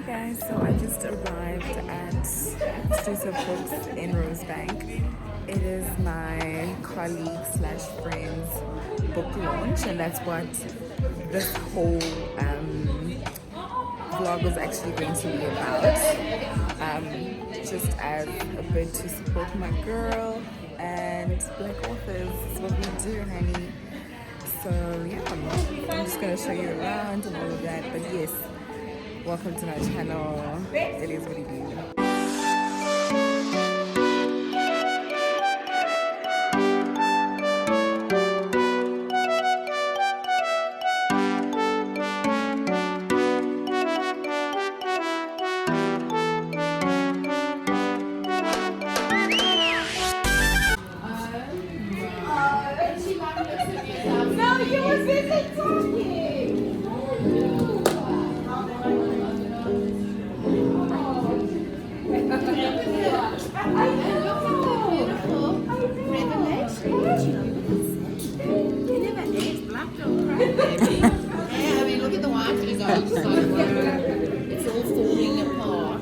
Guys, so I just arrived at Exclusive Books in Rosebank. It is my colleague slash friend's book launch, and that's what this whole vlog was actually going to be about. Just as a bit to support my girl and Black authors. It's what we do, honey. So yeah, I'm just gonna show you around and all of that. But yes, welcome to my channel. It is what it is. No, you were busy talking. Look at the white it's all falling apart.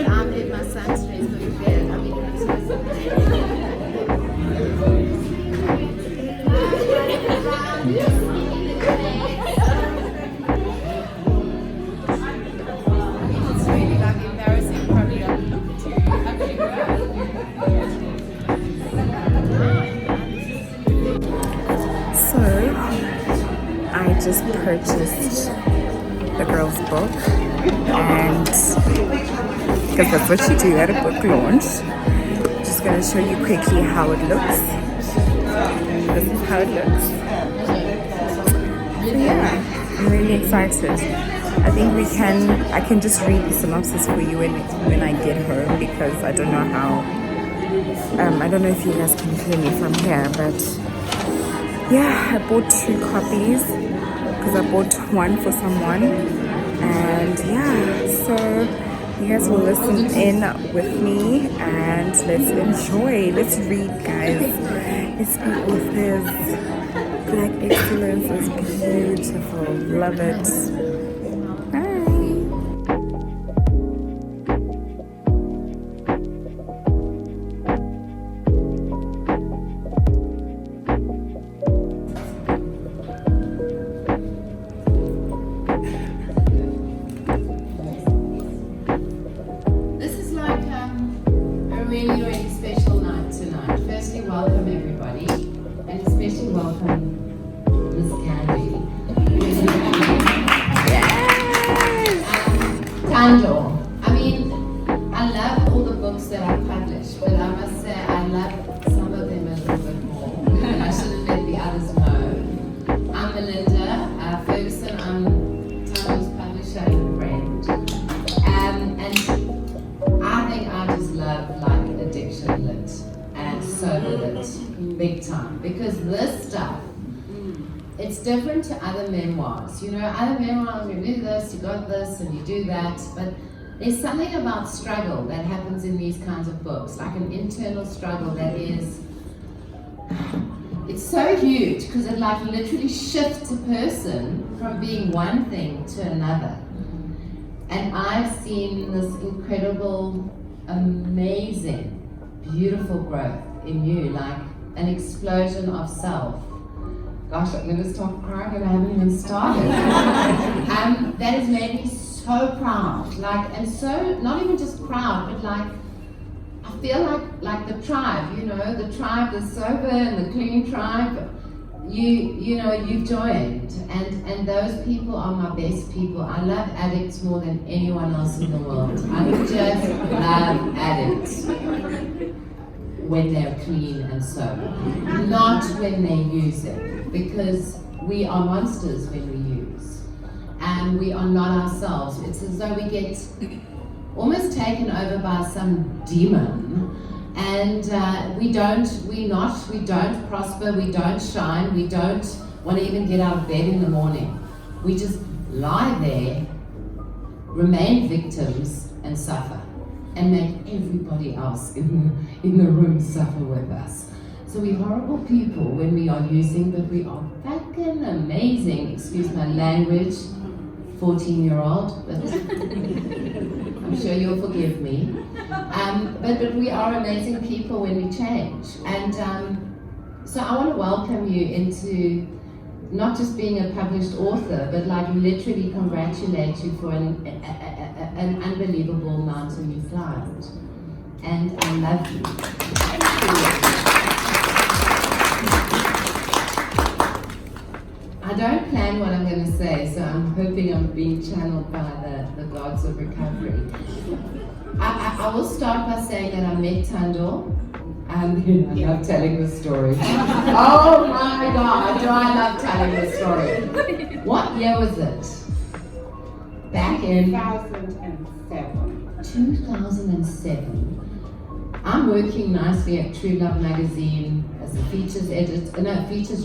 I'm in my son's face going to bed. I mean, it's really like embarrassing, probably not So I just purchased the girl's book, and because that's what you do at a book launch. Just gonna show you quickly how it looks. This is how it looks. So yeah, I'm really excited. I think I can just read the synopsis for you when I get home, because I don't know how, I don't know if you guys can hear me from here, but yeah, I bought 2 copies because I bought one for someone, and yeah, so you guys will listen in with me and let's enjoy. Let's read, guys. Let's be authors. Black excellence is beautiful. Love it. really special night tonight. Firstly, welcome everybody, and especially welcome Miss Candy. Yes! Thando. I mean, I love all the books that I publish, but I must say I love some of them a little bit more. And I should have let the others know. I'm Melinda Ferguson. I'm Thando's publisher and friend. And I think I just love addiction lit and sober lit big time, because this stuff, it's different to other memoirs. You know, other memoirs, you do this, you got this, and you do that, but there's something about struggle that happens in these kinds of books, like an internal struggle that is, it's so huge, because it like literally shifts a person from being one thing to another. And I've seen this incredible, amazing, beautiful growth in you, like an explosion of self. Gosh, I'm gonna stop crying and I haven't even started. That has made me so proud, like, and so, not even just proud, but like, I feel like the tribe, you know, the tribe, the sober and the clean tribe, you know, you've joined, and those people are my best people. I love addicts more than anyone else in the world. I just love addicts when they're clean and sober, not when they use it, because we are monsters when we use, and we are not ourselves. It's as though we get almost taken over by some demon, and we don't prosper, we don't shine, we don't want to even get out of bed in the morning. We just lie there, remain victims, and suffer, and make everybody else in the room suffer with us. So we're horrible people when we are using, but we are fucking amazing, excuse my language, 14-year-old, but I'm sure you'll forgive me. But we are amazing people when we change. And so I want to welcome you into not just being a published author, but like literally congratulate you for an unbelievable mountain you climbed. And I love you. I don't plan what I'm going to say, so I'm hoping I'm being channeled by the gods of recovery. I will start by saying that I met Thando. I love telling the story. Oh my God, do I love telling the story. What year was it? Back in 2007. 2007. I'm working nicely at True Love magazine as a features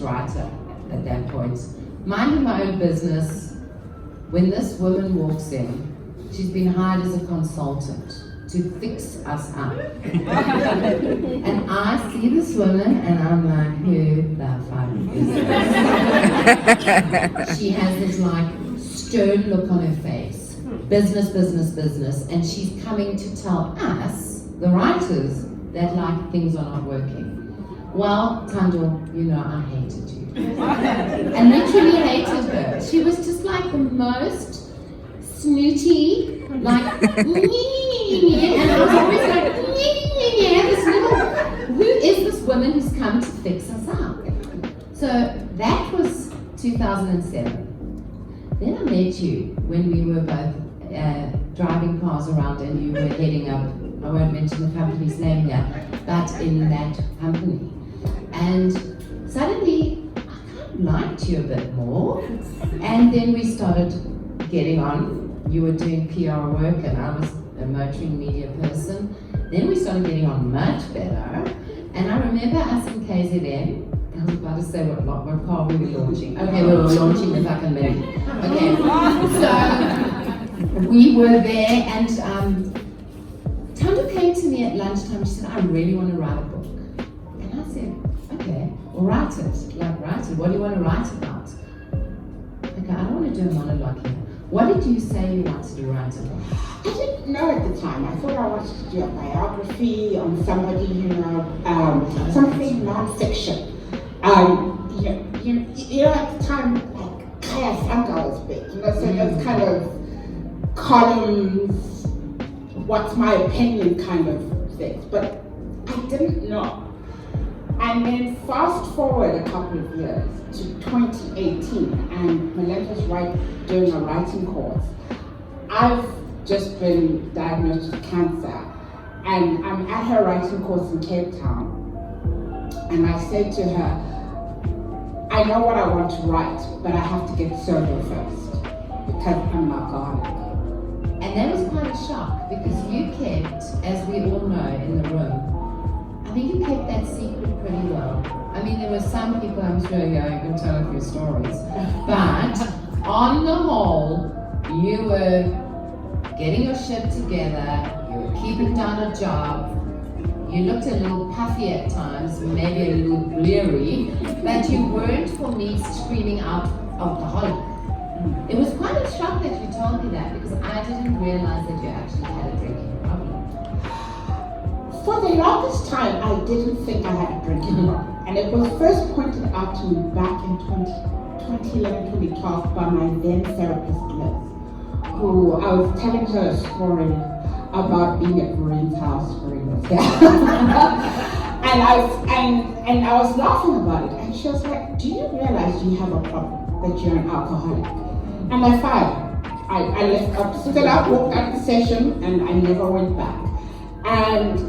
writer at that point. Minding my own business, when this woman walks in, she's been hired as a consultant to fix us up. And I see this woman and I'm like, who the fuck is this? She has this like stern look on her face. Business, business, business. And she's coming to tell us, the writers, that like things are not working. Well, Thando, you know I hated you. I literally hated her. She was just like the most snooty, like, and I was always like, this little, who is this woman who's come to fix us up? So that was 2007. Then I met you when we were both driving cars around and you were heading up, I won't mention the company's name here, but in that company. And suddenly, I kind of liked you a bit more. And then we started getting on. You were doing PR work and I was a motoring media person. Then we started getting on much better. And I remember us in KZN, I was about to say what car we were launching. Okay, we were launching the fucking Mini. Okay, so we were there and Thando came to me at lunchtime. She said, I really want to write a book. And I said, okay, well write it. Like write it. What do you want to write about? Okay, I don't want to do a monologue here. What did you say you wanted to write about? I didn't know at the time. I thought I wanted to do a biography on somebody, something non-fiction. You know, at the time, like Kaya Sanga was big, so those kind of columns, what's my opinion kind of things, but I didn't know. And then fast forward a couple of years to 2018, and Melinda's doing a writing course. I've just been diagnosed with cancer, and I'm at her writing course in Cape Town, and I say to her, I know what I want to write, but I have to get sober first, because I'm an alcoholic. And that was quite a shock, because you kept, as we all know in the room, I think you kept that secret pretty well. I mean, there were some people, I'm sure you can tell a few stories, but on the whole, you were getting your shit together, you were keeping down a job, you looked a little puffy at times, maybe a little bleary, but you weren't, for me, screaming out alcoholic. It was quite a shock that you told me that, because I didn't realize that you actually had a drinking problem. For the longest time, I didn't think I had a drinking problem. And it was first pointed out to me back in 2011, 2012 by my then therapist, Liz, who I was telling her a story about being at Marine's house for and I was laughing about it, and she was like, do you realize you have a problem, that you're an alcoholic? And I fired. I left up, stood up, walked out the session, and I never went back. And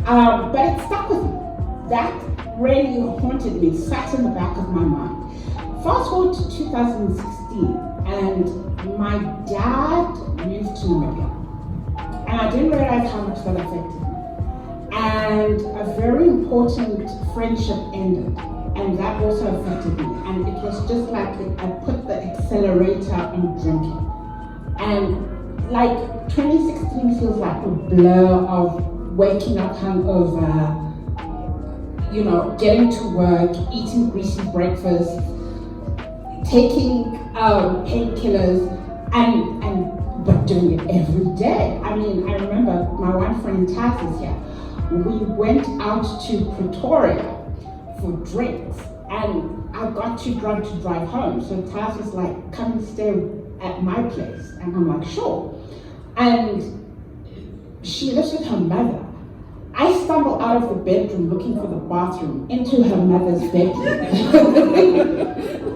but it stuck with me. That really haunted me, sat in the back of my mind. Fast forward to 2016, and my dad moved to Namibia. And I didn't realize how much that affected me. And a very important friendship ended, and that also affected me. And it was just like I put the accelerator on drinking. And like 2016 feels like a blur of waking up hungover, you know, getting to work, eating greasy breakfast, taking painkillers, but doing it every day. I mean, I remember my one friend Taz is here. We went out to Pretoria for drinks, and I got too drunk to drive home. So Taz was like, come and stay at my place. And I'm like, sure. And she lives with her mother. I stumbled out of the bedroom looking for the bathroom into her mother's bedroom.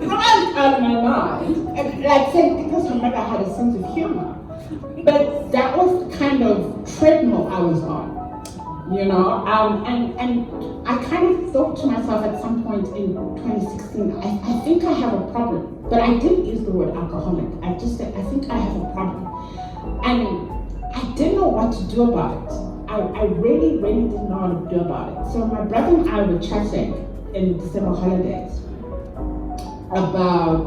Right out of my mind. And like saying, because her mother had a sense of humor. But that was the kind of treadmill I was on, you know? And I kind of thought to myself at some point in 2016, I think I have a problem. But I didn't use the word alcoholic. I just said, I think I have a problem. And I didn't know what to do about it. I really didn't know what to do about it. So my brother and I were chatting in December holidays about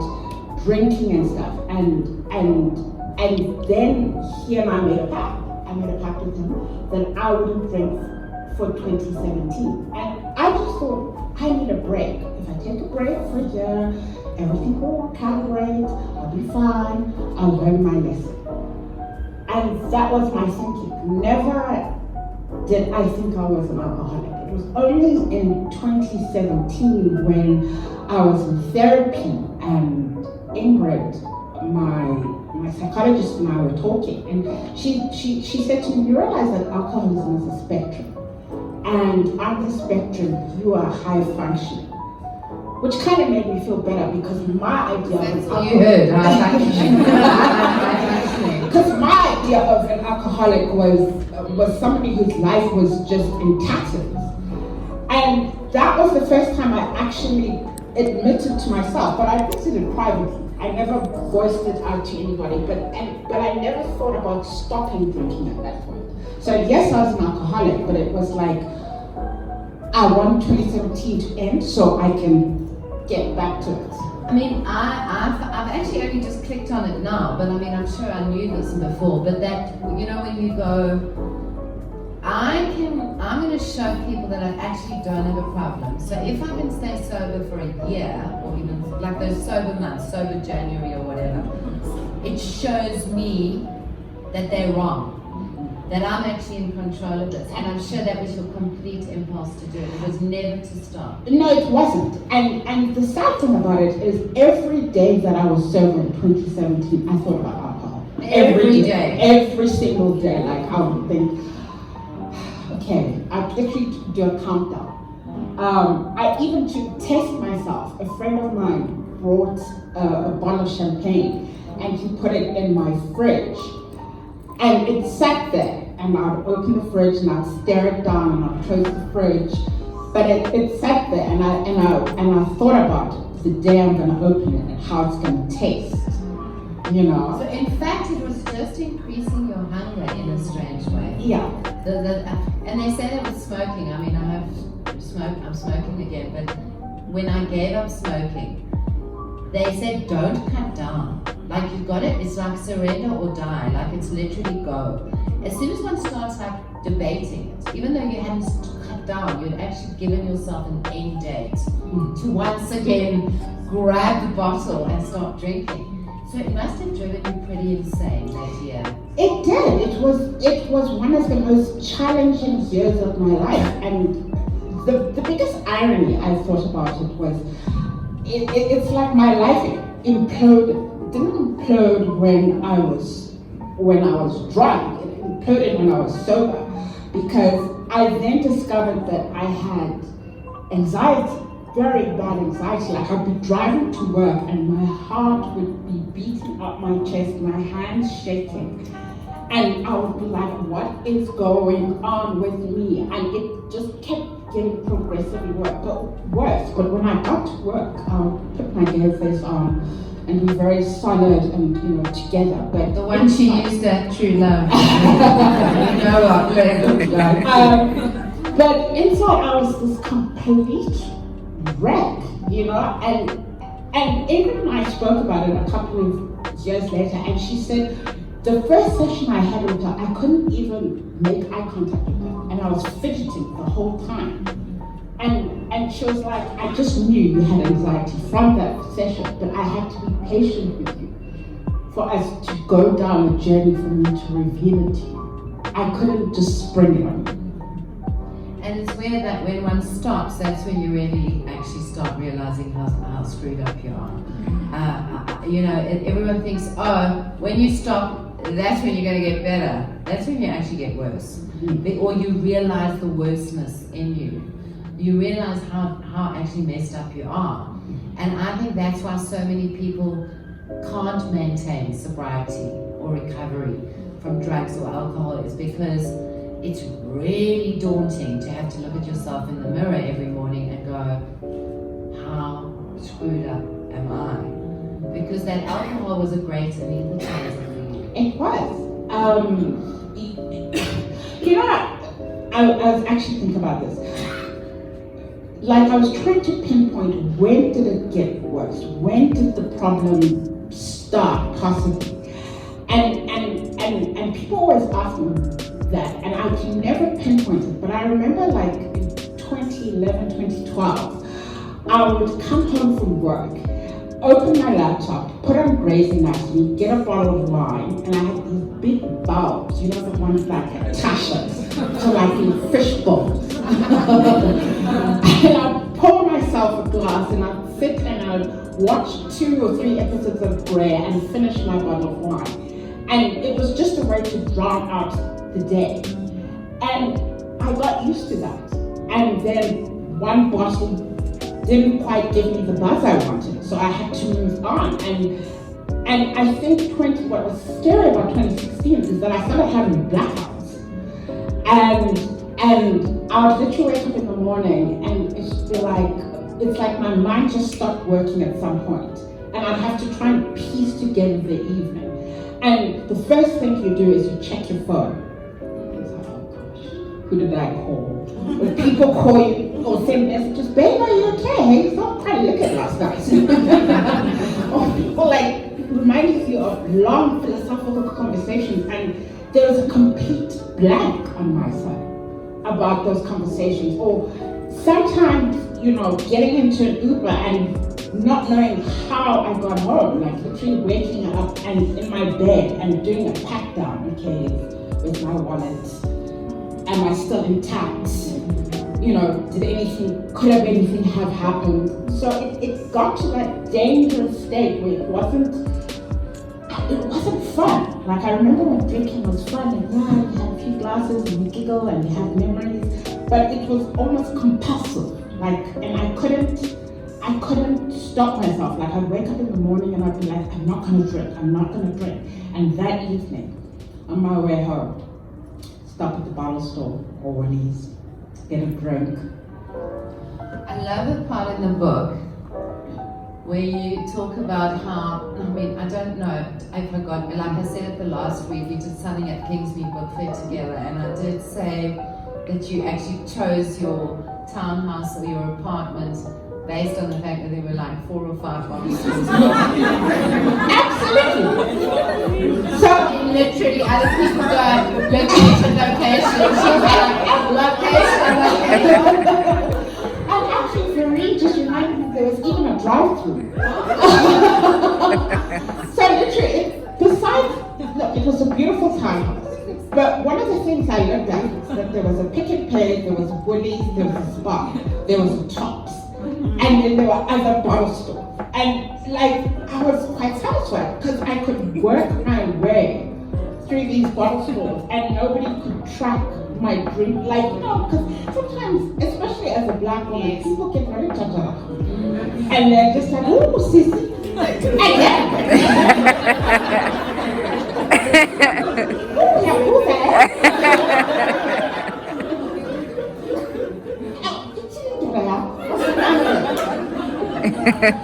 drinking and stuff. And then he and I made a pact. I made a pact with him that I wouldn't drink for 2017. And I just thought, I need a break. If I take a break for a year, everything will work out great, I'll be fine, I'll learn my lesson. And that was my thinking. Never did I think I was an alcoholic. It was only in 2017 when I was in therapy and Ingrid, my psychologist and I were talking, and she said to me, you realize that alcoholism is a spectrum, and on the spectrum you are high functioning, which kind of made me feel better because my idea of You heard, high functioning. because my idea of an alcoholic was somebody whose life was just in tatters, and that was the first time I actually admitted to myself, but I admitted it privately. I never voiced it out to anybody, but I never thought about stopping drinking at that point. So yes, I was an alcoholic, but it was like, I want 2017 to end so I can get back to it. I mean, I've actually only just clicked on it now, but I mean, I'm sure I knew this before, but that, you know, when you go, I'm going to show people that I actually don't have a problem. So if I can stay sober for a year, or even like those sober months, sober January or whatever, it shows me that they're wrong, that I'm actually in control of this. And I'm sure that was your complete impulse to do it. It was never to stop. No, it wasn't. And the sad thing about it is every day that I was sober in 2017, I thought about alcohol. Every day. Every single day. Like I would think, okay, I'd literally do a countdown. I even to test myself, a friend of mine brought a bottle of champagne and he put it in my fridge. And it sat there, and I'd open the fridge and I'd stare it down and I'd close the fridge. But it sat there, and I thought about the day I'm going to open it and how it's going to taste. You know. So in fact, it was just increasing your hunger in a strange way. Yeah. And they say that with smoking. I mean, I'm smoking again, but when I gave up smoking, they said don't cut down. Like you've got it, it's like surrender or die, like it's literally go. As soon as one starts like debating it, even though you hadn't cut down, you'd actually given yourself an end date to once again grab the bottle and start drinking. So it must have driven you pretty insane that year. It did. It was one of the most challenging years of my life, and the biggest irony I thought about it was it's like my life imploded. Didn't implode when I was drunk. It imploded when I was sober, because I then discovered that I had anxiety, very bad anxiety. Like I'd be driving to work and my heart would be beating up my chest, my hands shaking, and I would be like, what is going on with me? And it just kept getting progressively worse. But when I got to work, I would put my gear face on and be very solid and together. But the one she used that true love. You know what? But inside I was this complete wreck, and Ingrid and I spoke about it a couple of years later, and she said the first session I had with her, I couldn't even make eye contact with her, and I was fidgeting the whole time. And And she was like, I just knew you had anxiety from that session, but I had to be patient with you for us to go down a journey for me to reveal it to you. I couldn't just spring it on you. And it's weird that when one stops, that's when you really actually start realizing how screwed up you are. Everyone thinks, when you stop, that's when you're going to get better. That's when you actually get worse. Or you realize the worstness in you. You realize how actually messed up you are. And I think that's why so many people can't maintain sobriety or recovery from drugs or alcohol, is because it's really daunting to have to look at yourself in the mirror every morning and go, how screwed up am I? Because that alcohol was a great anethetizer for you. It was. I was actually thinking about this. Like, I was trying to pinpoint, when did it get worse? When did the problem start, possibly? And people always ask me that, and I can never pinpoint it, but I remember like in 2011, 2012, I would come home from work, open my laptop, put on Grey's Anatomy, get a bottle of wine, and I had these big bulbs, the ones like Tasha's, so like in fish bowls. And I'd pour myself a glass and I'd sit and I'd watch 2 or 3 episodes of Grey and finish my bottle of wine. And it was just a way to drown out the day. And I got used to that. And then one bottle didn't quite give me the buzz I wanted, so I had to move on. And I think what was scary about 2016 is that I started having blackouts. And I would literally wake up in the morning and it's like my mind just stopped working at some point. And I'd have to try and piece together the evening. And the first thing you do is you check your phone. It's like, oh gosh, who did I call? When people call you or send messages, babe, are you okay? You not quite look at last night. Or people reminding you of long philosophical conversations, and there was a complete blank on my side about those conversations. Or sometimes, getting into an Uber and not knowing how I got home, like literally waking up and in my bed and doing a pat down, okay, with my wallet. Am I still intact? Could anything have happened? So it got to that dangerous state where it wasn't fun. Like, I remember when drinking was fun and you have a few glasses and you giggle and you have memories, but it was almost compulsive. And I couldn't stop myself. Like, I'd wake up in the morning and I'd be like, I'm not gonna drink. And that evening, on my way home, stop at the bottle store or Woolies, get a drink. I love the part in the book where you talk about how, I don't know, I forgot, like I said at the last week, you did something at Kingsmead Book Fair together, and I did say that you actually chose your townhouse or your apartment based on the fact that there were like 4 or 5 bottles. Absolutely. So literally, other people go, location. And actually, for me, just reminded me there was even a drive-through. So literally, look, it was a beautiful townhouse. But one of the things I looked at is that there was a Pick n Pay, there was a Woolies, there was a Spar, there was a Tops, and then there were other bottle stores. And I was quite satisfied because I could work my way through these bottle stores and nobody could track my drink. Because sometimes, especially as a black woman, people get very judgmental. And they're just like, ooh, sissy.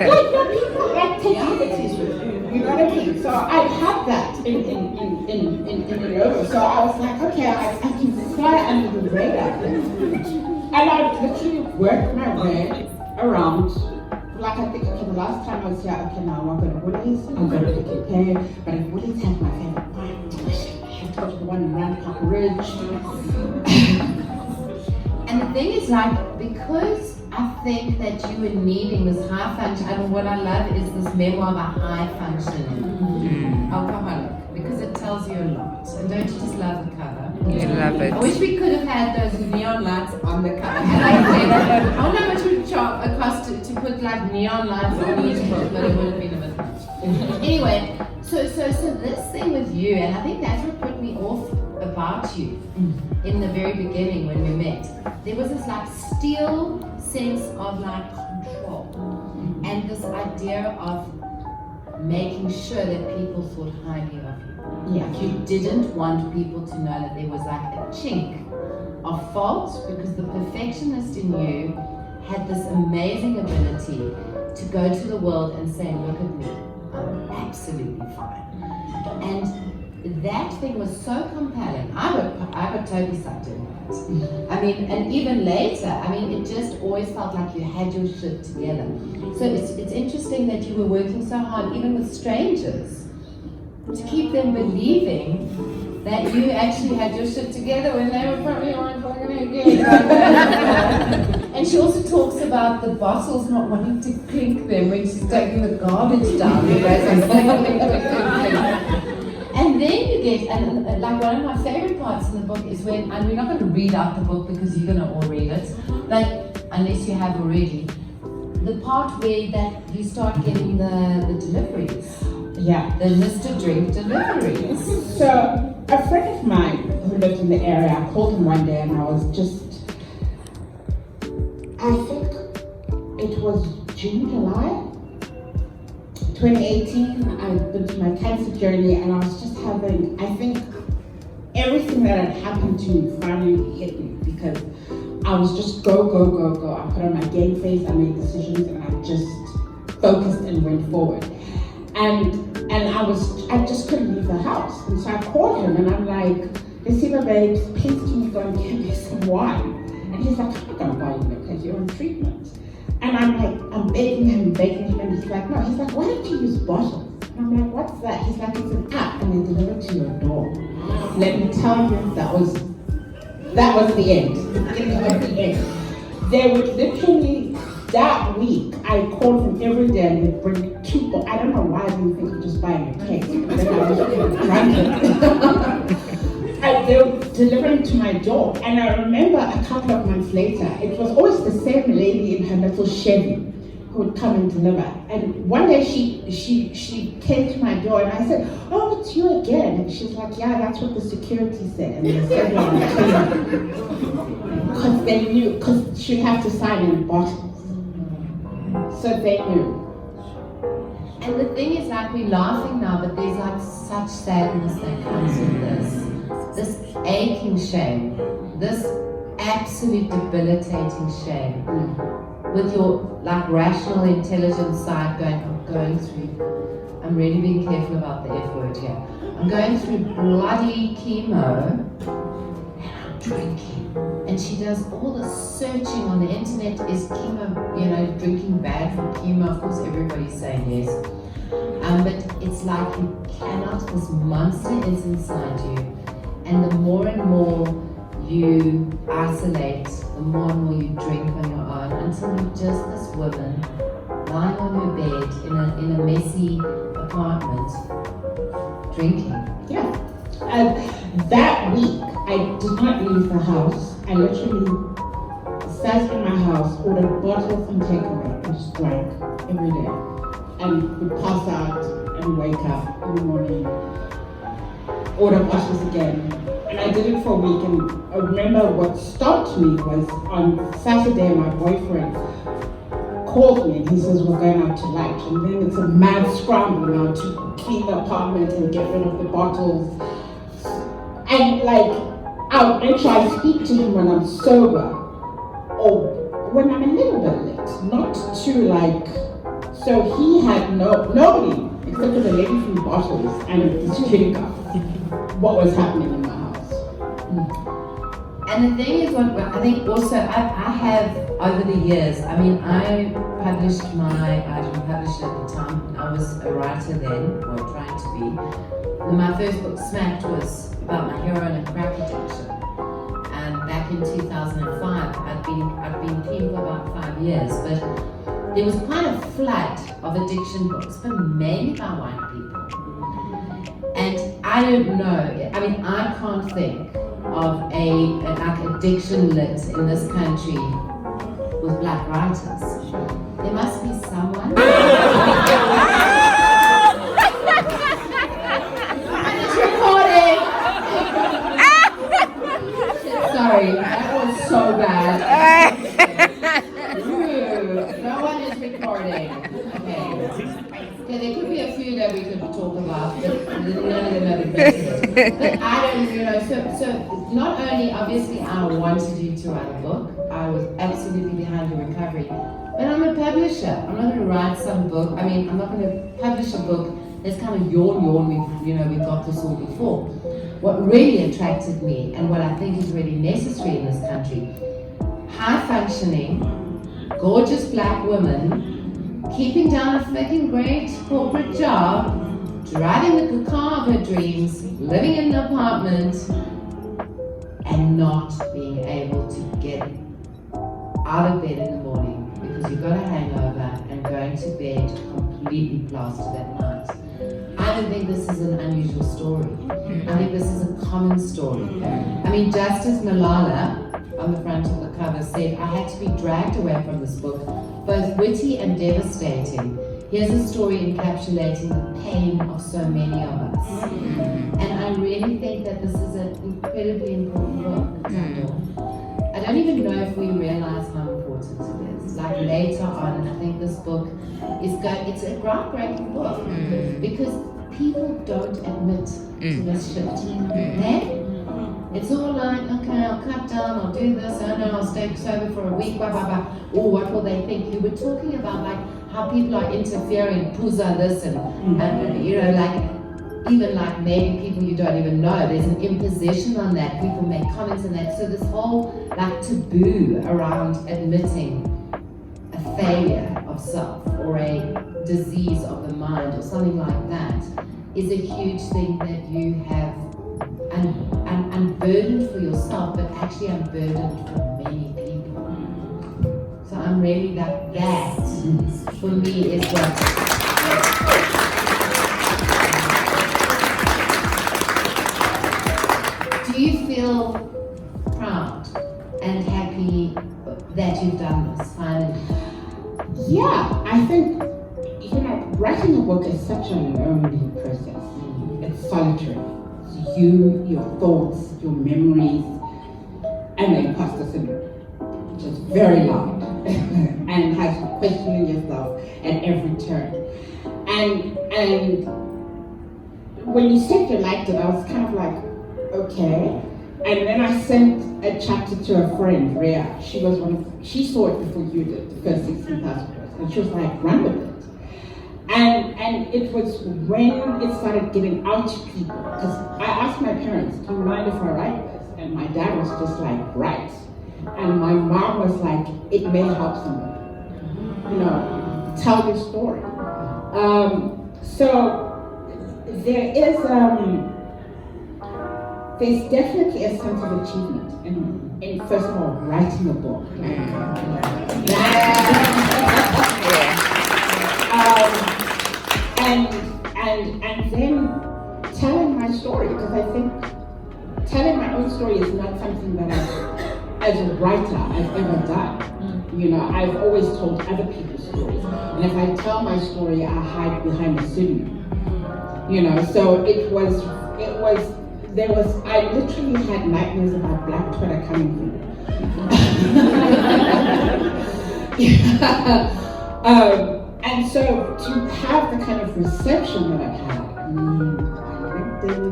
People take liberties with you. You know what I mean? So I had that in Nairobi. So I was like, okay, I can fly under the radar. And I literally worked my way around. Like, I think, okay, the last time I was here, okay, now I'm going to Woolies, I'm going to Pick n Pay, but if Woolies has my favorite wine, I have to go to the one in Round Ridge. And the thing is, because I think that you were needing this high function, and what I love is this memoir of a high functioning alcoholic, because it tells you a lot. And don't you just love the cover? You love it. I wish we could have had those neon lights on the cover. And I wonder how much it would cost to put like neon lights on each book, but it would have been a bit much. Anyway, so this thing with you, and I think that's what put me off about you in the very beginning when we met. There was this like steel sense of like control and this idea of making sure that people thought highly of you. Yeah. Like you didn't want people to know that there was like a chink of fault, because the perfectionist in you had this amazing ability to go to the world and say, look at me, I'm absolutely fine. And that thing was so compelling. I got totally sucked in that. I mean, and even later, I mean, it just always felt like you had your shit together. So it's interesting that you were working so hard, even with strangers, to keep them believing that you actually had your shit together when they were probably on fucking again. And she also talks about the bottles not wanting to clink them when she's taking the garbage down. And then you get, and like one of my favorite parts in the book is when, and we're not going to read out the book because you're going to all read it, but unless you have already, the part where that you start getting the deliveries. Yeah. The Mr. Drink deliveries. So a friend of mine who lived in the area, I called him one day and I was just, I think it was June, July 2018. I'd been to my cancer journey and I was just having, I think everything that had happened to me finally hit me, because I was just go. I put on my game face, I made decisions, and I just focused and went forward. And I just couldn't leave the house. And so I called him and I'm like, Receiver babes, please can you go and get me some wine? And he's like, I'm not gonna buy you because you're on treatment. And I'm like, I'm begging him, and he's like, no. He's like, why don't you use bottles? And I'm like, what's that? He's like, it's an app and they deliver it to your door. Let me tell you, that was the end. It was the end. They would literally, that week, I called him every day and they'd bring 2 bottles. I don't know why I didn't think of just buying a cake. But then I was drunk. And they were delivering to my door. And I remember a couple of months later, it was always the same lady in her little Chevy who would come and deliver. And one day she came to my door and I said, oh, it's you again. And she's like, yeah, that's what the security said. And they said, because they knew, because she'd have to sign in bottles. So they knew. And the thing is, like, we're laughing now, but there's like such sadness that comes with this aching shame, this absolute debilitating shame, with your like rational intelligence side I'm really being careful about the F word here. I'm going through bloody chemo and I'm drinking. And she does all the searching on the internet. Is chemo, drinking bad for chemo? Of course, everybody's saying yes. But it's like you cannot, this monster is inside you. And the more and more you isolate, the more and more you drink on your own, until you're just this woman lying on your bed in a messy apartment, drinking. Yeah. That week, I did not leave the house. I literally sat in my house, ordered bottles and takeaway, and just drank every day. And would pass out and wake up in the morning, order bottles again. And I did it for a week, and I remember what stopped me was on Saturday, my boyfriend called me and he says, we're going out to lunch. And then it's a mad scramble now to clean the apartment and get rid of the bottles. And like, I'll make sure I speak to him when I'm sober, or when I'm a little bit lit, not too like, so he had nobody except for the lady from Bottles and the security guard, what was happening in my house. And the thing is, what I think also, I have over the years, I mean, I published at the time, I was a writer then, or trying to be. And my first book, Smacked, was about my heroin and crack addiction. And back in 2005. I've been clean for about 5 years, but there was quite a flood of addiction books, but mainly by white people. And I don't know, I mean, I can't think of like addiction lit in this country with black writers. There must be someone. It's recording. Sorry, that was so bad. No one is recording. Okay, there could be a few that we could talk about, but none of them have existed. But I don't, so not only obviously I wanted you to write a book, I was absolutely behind your recovery, but I'm a publisher. I'm not going to write some book. I mean, I'm not going to publish a book that's kind of yawn. We've got this all before. What really attracted me, and what I think is really necessary in this country, high functioning, gorgeous black women, keeping down a fucking great corporate job, driving the car of her dreams, living in an apartment, and not being able to get out of bed in the morning because you've got a hangover and going to bed completely plastered at night. I don't think this is an unusual story. I think this is a common story. I mean, just as Malala on the front of the cover said, I had to be dragged away from this book, both witty and devastating. Here's a story encapsulating the pain of so many of us. And I really think that this is an incredibly important book, Thando. I don't even know if we realize how important it is. Like later on, I think this book it's a groundbreaking book because people don't admit to this shit. It's all like, okay, I'll cut down, I'll do this, oh no, I'll stay sober for a week, blah, blah, blah. Oh, what will they think? You were talking about like how people are interfering, puza this and like, even like maybe people you don't even know, there's an imposition on that, people make comments on that. So this whole like taboo around admitting a failure of self or a disease of the mind or something like that is a huge thing that you have unburdened for yourself, but actually unburdened for many people. So I'm really like that for me is what. Do you feel proud and happy that you've done this finally? Yeah, I think writing a book is such a lonely process. It's solitary. It's you, your thoughts, your memories, and the imposter syndrome, which is very loud and has you questioning yourself at every turn. And when you said you liked it, I was kind of like, okay. And then I sent a chapter to a friend, Rhea. She saw it before you did, the first 16,000 words, and she was like, run with it. And it was when it started getting out to people, because I asked my parents, do you mind if I write this? And my dad was just like, write. And my mom was like, it may help someone. Tell your story. So there's definitely a sense of achievement in first of all, writing a book. And then telling my story, because I think telling my own story is not something that as a writer I've ever done. I've always told other people's stories, and if I tell my story, I hide behind a pseudonym. So I literally had nightmares about Black Twitter coming through. And so to have the kind of reception that I've had, I lived in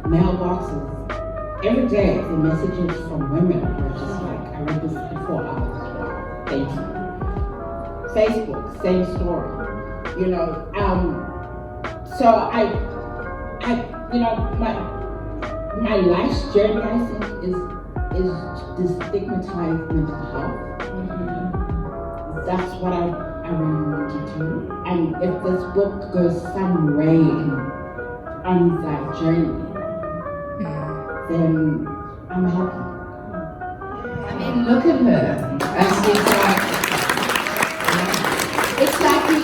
mailboxes every day. The messages from women were just like, I read this before hours. Wow, thank you. Facebook, same story. So my life's journey, I think, is destigmatized mental health. That's what I really want to do. And if this book goes some way on that journey, then I'm happy. look at her. And she's it's like you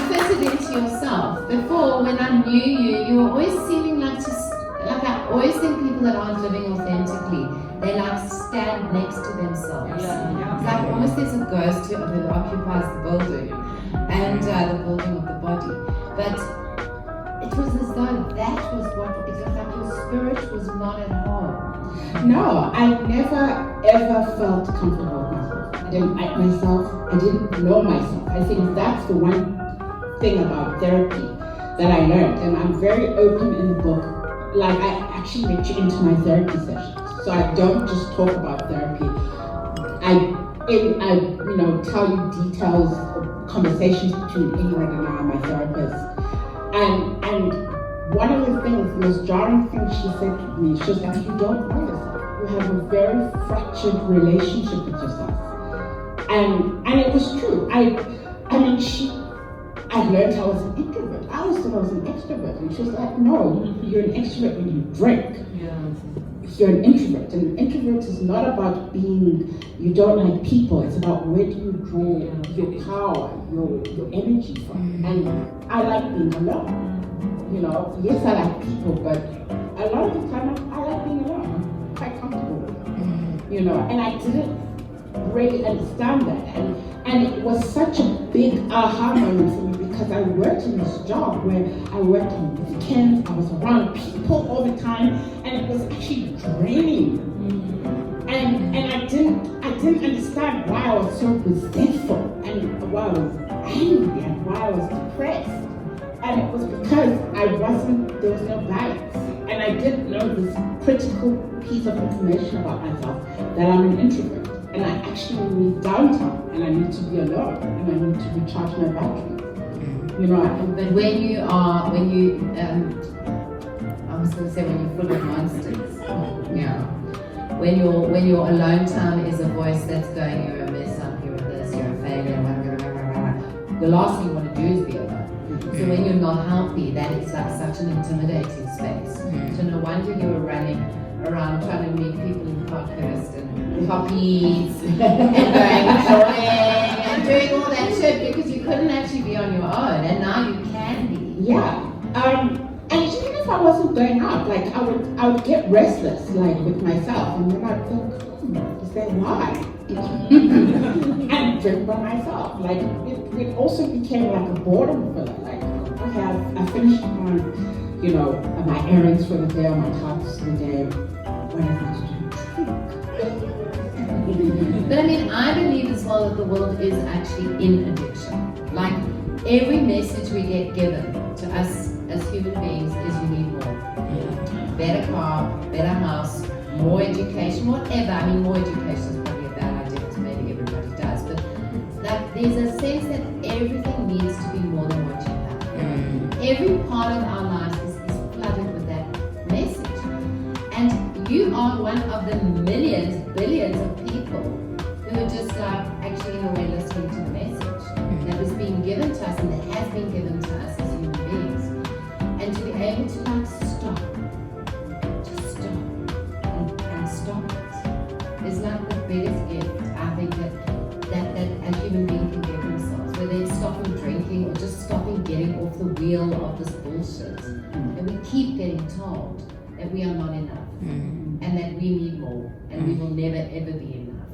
fitted into yourself. Before, when I knew you, you were always seeming like I always think people that aren't living authentically, they like stand next to themselves. It's like almost there's a ghost who occupies the building and the building of the body. But it was as though that was what, it was like your spirit was not at home. No, I never ever felt comfortable with myself. I didn't like myself. I didn't know myself. I think that's the one thing about therapy that I learned, and I'm very open in the book. Like, I actually let you into my therapy sessions, so I don't just talk about therapy. I tell you details of conversations between Ingrid and I, my therapist. And one of the things, the most jarring thing she said to me, she was like, you don't know yourself. You have a very fractured relationship with yourself. And it was true. I learned I was an introvert. I always thought I was an extrovert. And she was like, no, you're an extrovert when you drink. You're an introvert. And an introvert is not about being, you don't like people. It's about where do you draw your power, your energy from. And I like being alone. You know, yes, I like people, but a lot of the time I like being alone. I'm quite comfortable with it. You know, and I didn't really understand that. And it was such a big aha moment for me because I worked in this job where I worked on weekends, I was around people all the time, and it was actually draining. And I didn't understand why I was so resentful and why I was angry and why I was depressed. And it was because there was no balance. And I didn't know this critical piece of information about myself, that I'm an introvert. And I actually need downtime, and I need to be alone, and I need to recharge my batteries. You know, but I was going to say when you're full of monsters, when your alone time is a voice that's going, you're a mess up, you're a this, you're a failure, blah, blah, blah, blah, blah. The last thing you want to do is be alone. So when you're not healthy, that is like such an intimidating space. So no wonder you were running around trying to meet people in Parkhurst and poppies and going enjoying and doing all that shit because you couldn't actually be on your own, and now you can be. Yeah. And even if I wasn't going out, like I would get restless, like with myself, and then I'd think, is that why? And drink by myself. Like it also became like a boredom filler. Like, okay, I finished my errands for the day or my tasks for the day. What am I to do? But I mean, I believe as well that the world is actually in addiction. Like every message we get given to us as human beings is you need more. Better car, better house, more education, whatever. I mean, more education is probably a bad idea because maybe everybody does. But like there's a sense that everything needs to be more than what you have. Every part of our lives is flooded with that message. And you are one of the millions, billions of people who are just like actually in a way listening to the message that was being given to us and that has been given to us as human beings. And to be able to like stop, just stop and stop it is like the biggest gift I think that a human being can give themselves, where they stop drinking or just stopping getting off the wheel of this bullshit. And we keep getting told that we are not enough and that we need more and we will never ever be enough.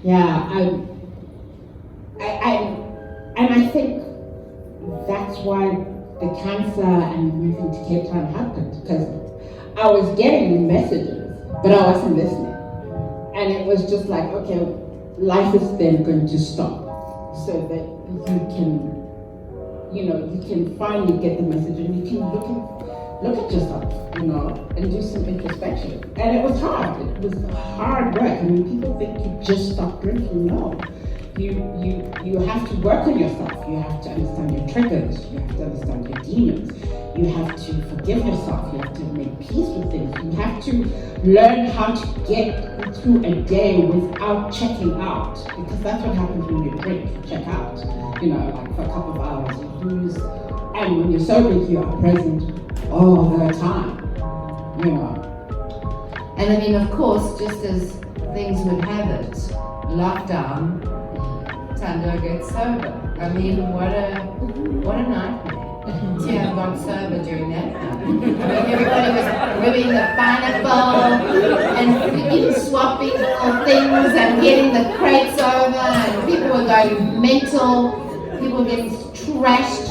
Yeah, I think that's why the cancer and moving to Cape Town happened, because I was getting messages, but I wasn't listening. And it was just like, okay, life is then going to stop so that you can finally get the message and you can look at yourself, and do some introspection. And it was hard. It was hard work. I mean, people think you just stop drinking. No. You have to work on yourself. You have to understand your triggers. You have to understand your demons. You have to forgive yourself. You have to make peace with things. You have to learn how to get through a day without checking out. Because that's what happens when you drink. You check out. Like for a couple of hours, you lose. And when you're sober, you are present all the time. And I mean, of course, just as things would have it, lockdown, Thando gets sober. I mean, what a nightmare. To have got sober during that time. I mean, everybody was ribbing the pineapple and even swapping little things and getting the crates over, and people were going mental, people were getting trashed,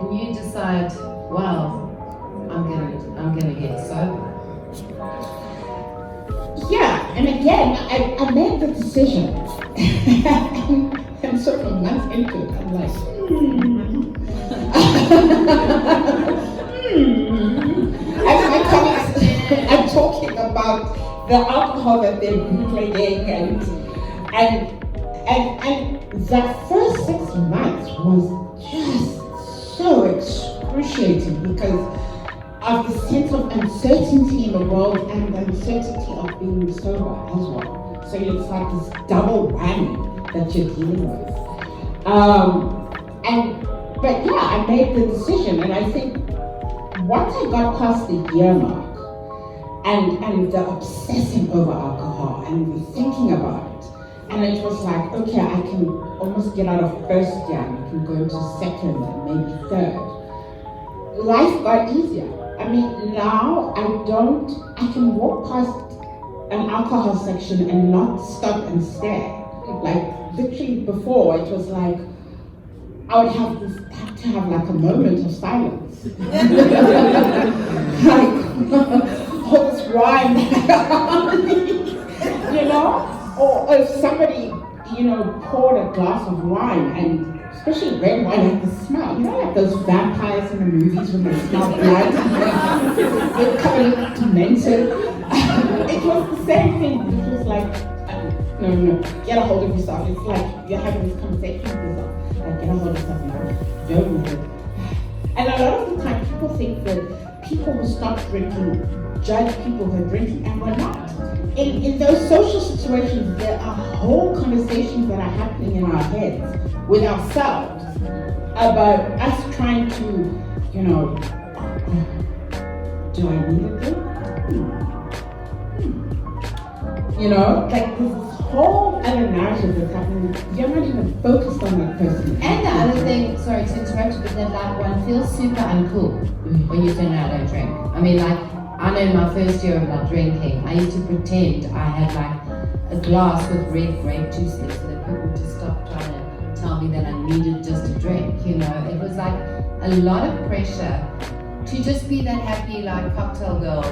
and you decide, well, I'm gonna get sober. Yeah, and again, I made the decision. and sort of a month into it, I'm like, As my colleagues are talking about the alcohol that they're bootlegging and that first 6 months was just so excruciating because of the sense of uncertainty in the world and the uncertainty of being sober as well. So it's like this double whammy that you're dealing with. But yeah, I made the decision, and I think once I got past the year mark and the obsessing over alcohol and the thinking about it, and it was like, okay, I can almost get out of first year and I can go into second and maybe third. Life got easier. I mean, now I can walk past an alcohol section and not stop and stare. Like literally before, it was like, I would have to have like a moment of silence. Like, all this wine, you know? Or if somebody, poured a glass of wine, and especially red wine, like the smell. You know, like those vampires in the movies when they smell blood? They're covered demented. It was the same thing. It was like, no, get a hold of yourself. It's like you're having this conversation with yourself. Like, get a hold of yourself now. Don't do it. And a lot of the time, people think that people who stop drinking judge people who are drinking, and we're not. In those social situations, there are whole conversations that are happening in our heads with ourselves about us trying to, do I need a drink? Like this whole other narrative that's happening, you're not even focused on that person. And the other thing, sorry to interrupt you, but that like one feels super uncool when you say, no, I don't drink. I mean, like, I know in my first year of not drinking, I used to pretend I had like a glass with red grape juice in it so that people would just stop trying to tell me that I needed just a drink, It was like a lot of pressure to just be that happy, like, cocktail girl.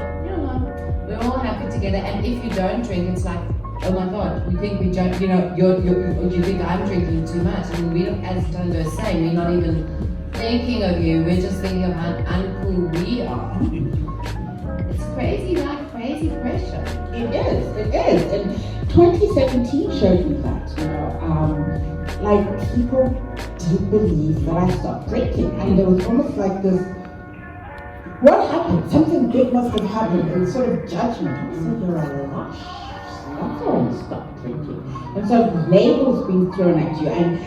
We're all happy together, and if you don't drink, it's like, oh my God, you think we don't, you think I'm drinking too much. I mean, we don't, as Thando is saying, we're not even thinking of you, we're just thinking of how uncool we are. It's crazy, like crazy pressure. It is. And 2017 showed me that, like people didn't believe that I stopped drinking. And there was almost like this, what happened? Something big must have happened, and sort of judgment. I said, you're a lush. That's why I stopped drinking. And so labels being thrown at you. And